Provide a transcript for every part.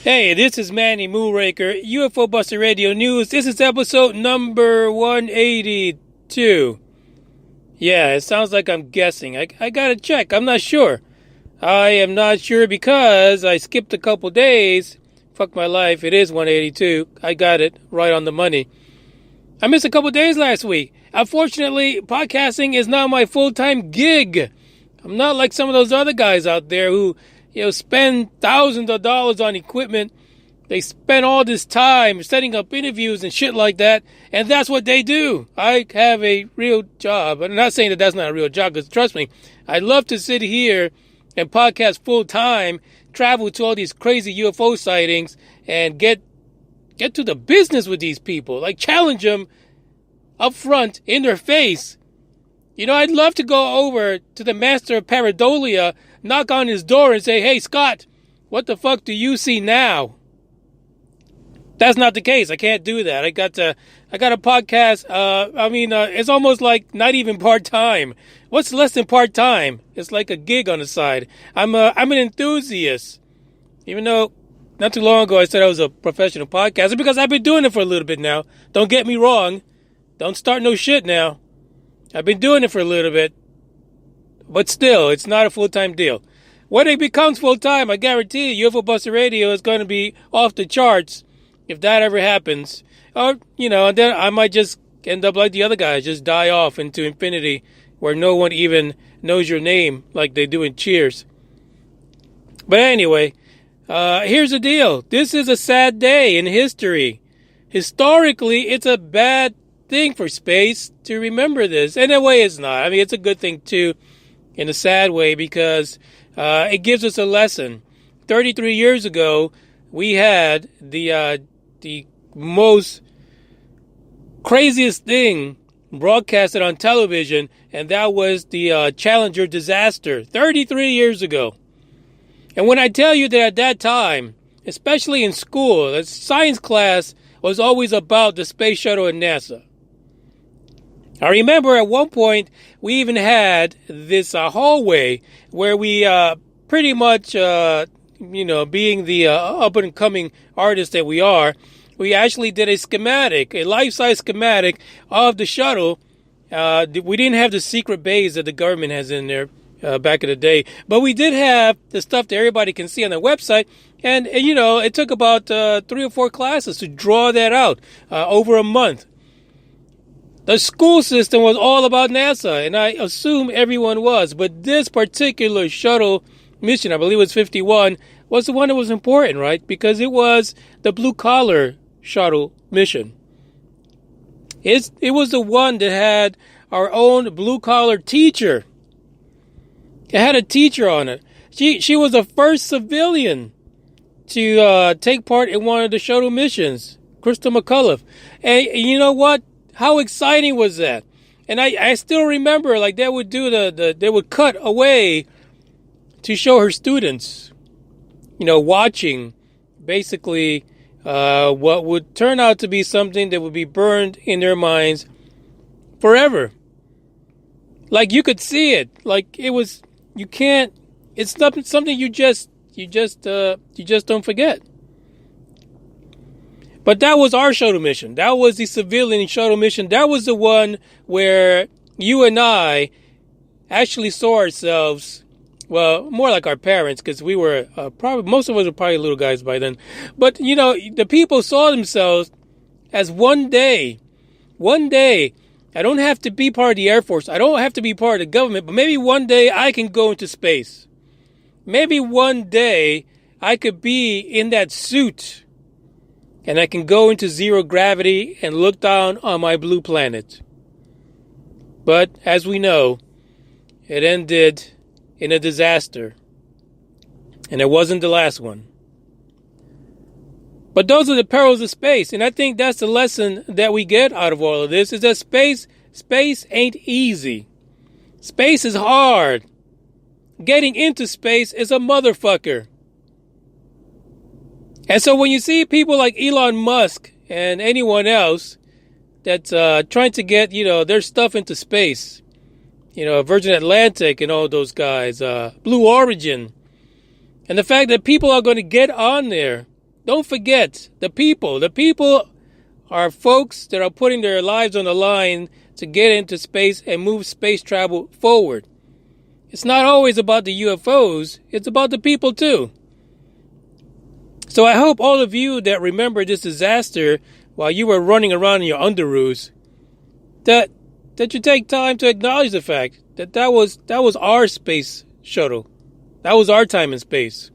Hey, this is Manny Moonraker, UFO Buster Radio News. This is episode number 182. Yeah, it sounds like I'm guessing. I gotta check. I'm not sure. I am not sure because I skipped a couple days. Fuck my life. It is 182. I got it right on the money. I missed a couple days last week. Unfortunately, podcasting is not my full-time gig. I'm not like some of those other guys out there who spend thousands of dollars on equipment. They spend all this time setting up interviews and shit like that, and that's what they do. I have a real job. I'm not saying that that's not a real job, because trust me, I'd love to sit here and podcast full time, travel to all these crazy UFO sightings, and get to the business with these people. Like, challenge them up front in their face. I'd love to go over to the master of pareidolia, knock on his door and say, "Hey, Scott, what the fuck do you see now?" That's not the case. I can't do that. I got a podcast. It's almost like not even part-time. What's less than part-time? It's like a gig on the side. I'm an enthusiast. Even though not too long ago I said I was a professional podcaster, because I've been doing it for a little bit now. Don't get me wrong. Don't start no shit now. I've been doing it for a little bit. But still, it's not a full-time deal. When it becomes full-time, I guarantee you, UFO Buster Radio is going to be off the charts if that ever happens. Or, and then I might just end up like the other guys, just die off into infinity where no one even knows your name like they do in Cheers. But anyway, here's the deal. This is a sad day in history. Historically, it's a bad thing for space to remember this. And in a way, it's not. I mean, it's a good thing, too, in a sad way, because it gives us a lesson. 33 years ago, we had the most craziest thing broadcasted on television, and that was the Challenger disaster 33 years ago. And when I tell you that at that time, especially in school, the science class was always about the space shuttle and NASA. I remember at one point we even had this hallway where we pretty much, being the up-and-coming artists that we are, we actually did a life-size schematic of the shuttle. We didn't have the secret bays that the government has in there back in the day, but we did have the stuff that everybody can see on the website. And it took about 3 or 4 classes to draw that out over a month. The school system was all about NASA, and I assume everyone was. But this particular shuttle mission, I believe it was 51, was the one that was important, right? Because it was the blue-collar shuttle mission. It was the one that had our own blue-collar teacher. It had a teacher on it. She was the first civilian to take part in one of the shuttle missions, Crystal McCullough. And you know what? How exciting was that? And I still remember, like, they would do they would cut away to show her students, watching basically what would turn out to be something that would be burned in their minds forever. Like, you could see it. Like, it was, you can't, it's not something you just don't forget. But that was our shuttle mission. That was the civilian shuttle mission. That was the one where you and I actually saw ourselves, well, more like our parents, because we were probably, most of us were probably little guys by then. But, the people saw themselves as one day, I don't have to be part of the Air Force. I don't have to be part of the government, but maybe one day I can go into space. Maybe one day I could be in that suit, and I can go into zero gravity and look down on my blue planet. But, as we know, it ended in a disaster. And it wasn't the last one. But those are the perils of space. And I think that's the lesson that we get out of all of this, is that space ain't easy. Space is hard. Getting into space is a motherfucker. And so when you see people like Elon Musk and anyone else that's trying to get, their stuff into space, Virgin Atlantic and all those guys, Blue Origin, and the fact that people are going to get on there Don't forget the people. The people are folks that are putting their lives on the line to get into space and move space travel forward. It's not always about the UFOs. It's about the people too. So I hope all of you that remember this disaster while you were running around in your underoos, that you take time to acknowledge the fact that was our space shuttle. That was our time in space.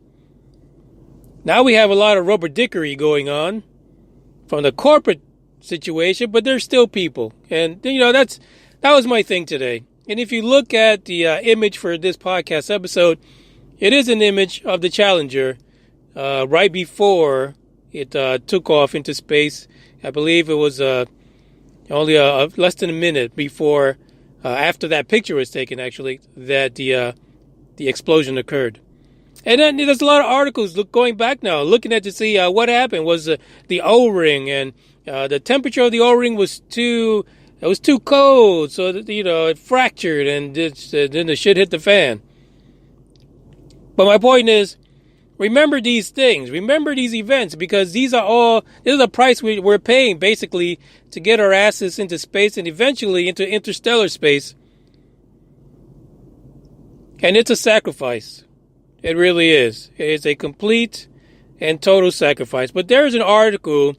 Now we have a lot of rubber dickery going on from the corporate situation, but there's still people. And, that was my thing today. And if you look at the image for this podcast episode, it is an image of the Challenger right before it took off into space. I believe it was only less than a minute before, after that picture was taken, actually, that the explosion occurred. And then there's a lot of articles going back now, looking at to see what happened. Was the O-ring, and the temperature of the O-ring was too cold, so that, it fractured, and then the shit hit the fan. But my point is, remember these things, remember these events, because this is a price we're paying basically to get our asses into space and eventually into interstellar space. And it's a sacrifice. It really is. It's a complete and total sacrifice. But there's an article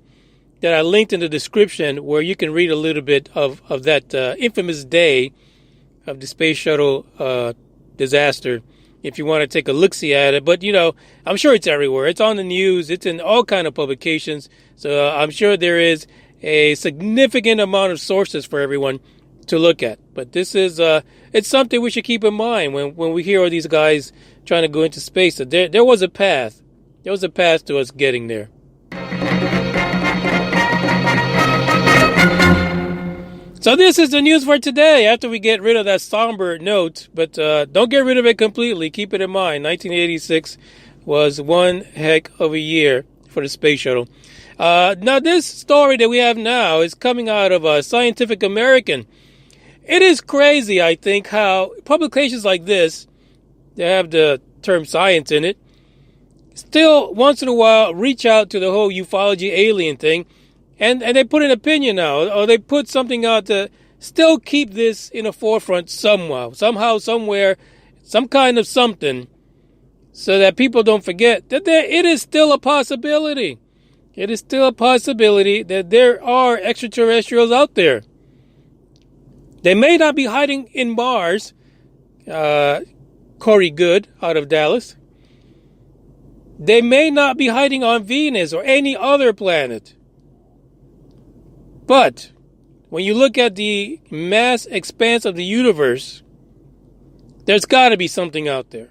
that I linked in the description where you can read a little bit of that infamous day of the space shuttle disaster if you want to take a look-see at it. But, I'm sure it's everywhere. It's on the news. It's in all kind of publications. So I'm sure there is a significant amount of sources for everyone to look at. But this is it's something we should keep in mind when we hear all these guys trying to go into space. So there was a path. There was a path to us getting there. So this is the news for today, after we get rid of that somber note. But don't get rid of it completely. Keep it in mind. 1986 was one heck of a year for the space shuttle. Now, this story that we have now is coming out of Scientific American. It is crazy, I think, how publications like this, they have the term science in it, still once in a while reach out to the whole ufology alien thing, and they put an opinion out, or they put something out to still keep this in the forefront somehow, somewhere, some kind of something, so that people don't forget that it is still a possibility. It is still a possibility that there are extraterrestrials out there. They may not be hiding in Mars. Corey Good out of Dallas. They may not be hiding on Venus or any other planet. But when you look at the mass expanse of the universe, there's got to be something out there.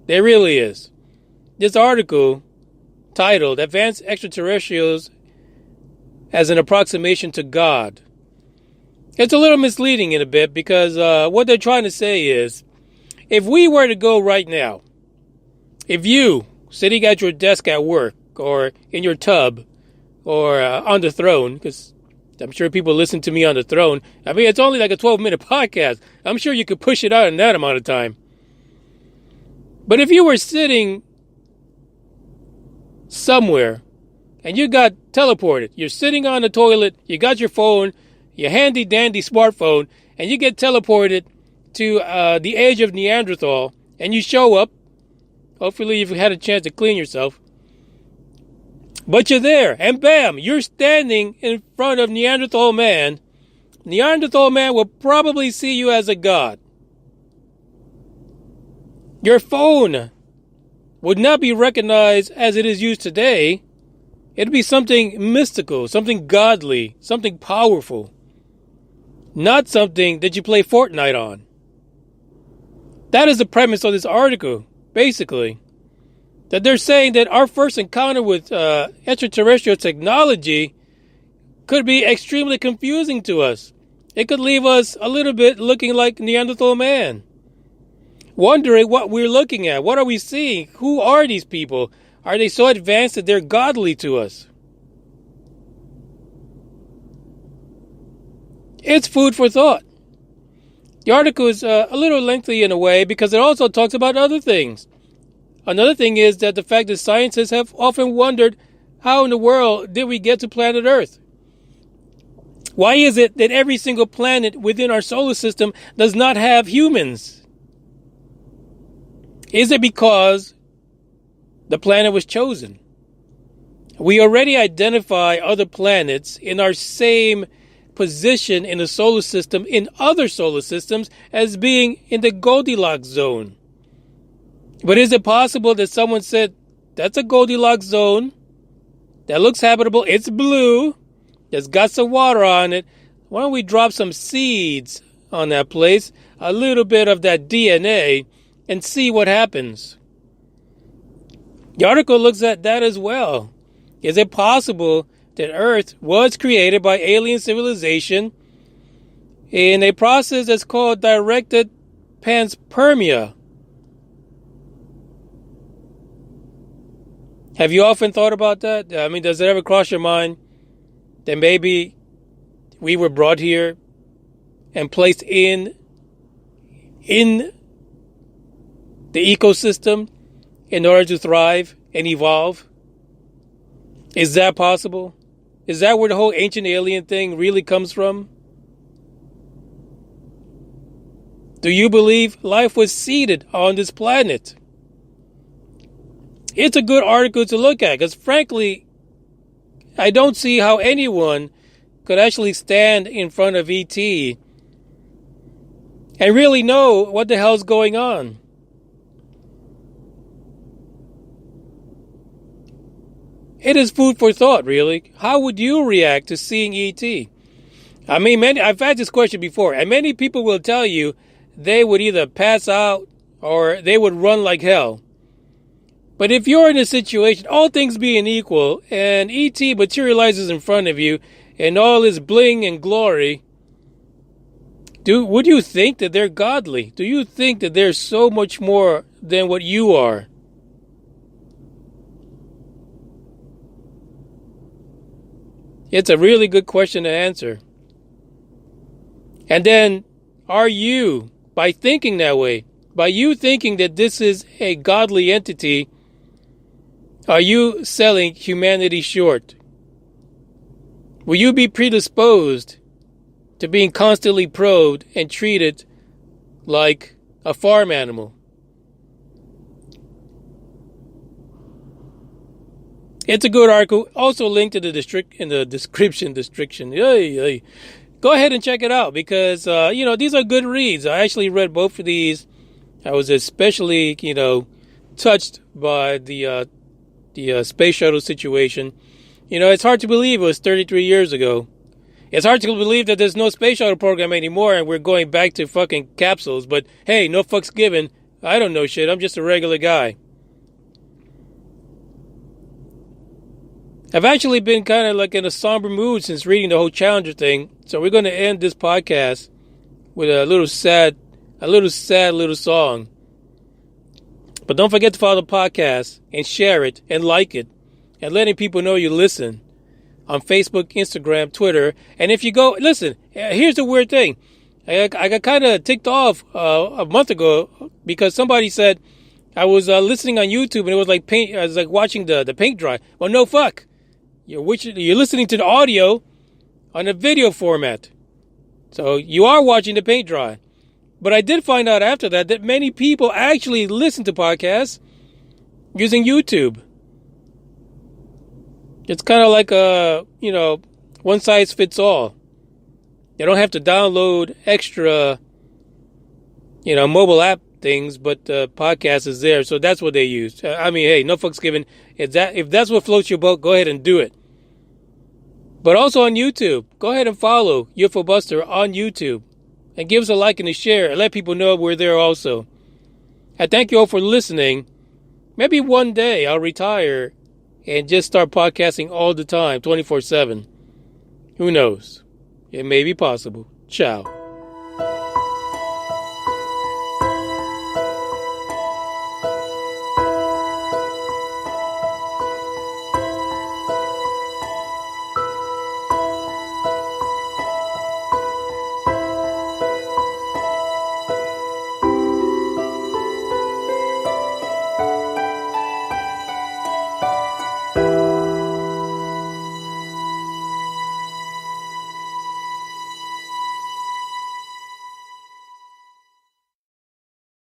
There really is. This article titled Advanced Extraterrestrials as an Approximation to God. It's a little misleading in a bit, because what they're trying to say is, if we were to go right now, if you, sitting at your desk at work, or in your tub, or on the throne, because I'm sure people listen to me on the throne. I mean, it's only like a 12-minute podcast. I'm sure you could push it out in that amount of time. But if you were sitting somewhere and you got teleported, you're sitting on the toilet, you got your phone, your handy-dandy smartphone, and you get teleported to the age of Neanderthal, and you show up. Hopefully you've had a chance to clean yourself. But you're there, and bam, you're standing in front of Neanderthal man. Neanderthal man will probably see you as a god. Your phone would not be recognized as it is used today. It'd be something mystical, something godly, something powerful. Not something that you play Fortnite on. That is the premise of this article, basically. That they're saying that our first encounter with extraterrestrial technology could be extremely confusing to us. It could leave us a little bit looking like Neanderthal man. Wondering what we're looking at. What are we seeing? Who are these people? Are they so advanced that they're godly to us? It's food for thought. The article is a little lengthy in a way because it also talks about other things. Another thing is that the fact that scientists have often wondered how in the world did we get to planet Earth? Why is it that every single planet within our solar system does not have humans? Is it because the planet was chosen? We already identify other planets in our same position in the solar system, in other solar systems, as being in the Goldilocks zone. But is it possible that someone said, that's a Goldilocks zone, that looks habitable, it's blue, there's got some water on it, why don't we drop some seeds on that place, a little bit of that DNA, and see what happens? The article looks at that as well. Is it possible that Earth was created by alien civilization in a process that's called directed panspermia? Have you often thought about that? I mean, does it ever cross your mind that maybe we were brought here and placed in the ecosystem in order to thrive and evolve? Is that possible? Is that where the whole ancient alien thing really comes from? Do you believe life was seeded on this planet? It's a good article to look at because, frankly, I don't see how anyone could actually stand in front of ET and really know what the hell's going on. It is food for thought, really. How would you react to seeing ET? I mean, I've had this question before, and many people will tell you they would either pass out or they would run like hell. But if you're in a situation, all things being equal, and ET materializes in front of you in all his bling and glory, would you think that they're godly? Do you think that they're so much more than what you are? It's a really good question to answer. And then, are you, by thinking that way, by you thinking that this is a godly entity, are you selling humanity short? Will you be predisposed to being constantly probed and treated like a farm animal? It's a good article. Also linked to the description. Go ahead and check it out because, these are good reads. I actually read both of these. I was especially, touched by the space shuttle situation. It's hard to believe it was 33 years ago. It's hard to believe that there's no space shuttle program anymore and we're going back to fucking capsules. But hey, no fucks given. I don't know shit. I'm just a regular guy. I've actually been kind of like in a somber mood since reading the whole Challenger thing. So we're going to end this podcast with a little sad little song. But don't forget to follow the podcast and share it and like it and letting people know you listen on Facebook, Instagram, Twitter. And if you go, listen, here's the weird thing. I got kind of ticked off a month ago because somebody said I was listening on YouTube and it was like paint. I was like watching the paint dry. Well, no fuck. You're listening to the audio on a video format. So you are watching the paint dry. But I did find out after that many people actually listen to podcasts using YouTube. It's kind of like one size fits all. They don't have to download extra, mobile app things, but podcast is there. So that's what they use. I mean, hey, no fucks given. If that's what floats your boat, go ahead and do it. But also on YouTube, go ahead and follow UFO Buster on YouTube. And give us a like and a share and let people know we're there also. I thank you all for listening. Maybe one day I'll retire and just start podcasting all the time, 24/7. Who knows? It may be possible. Ciao.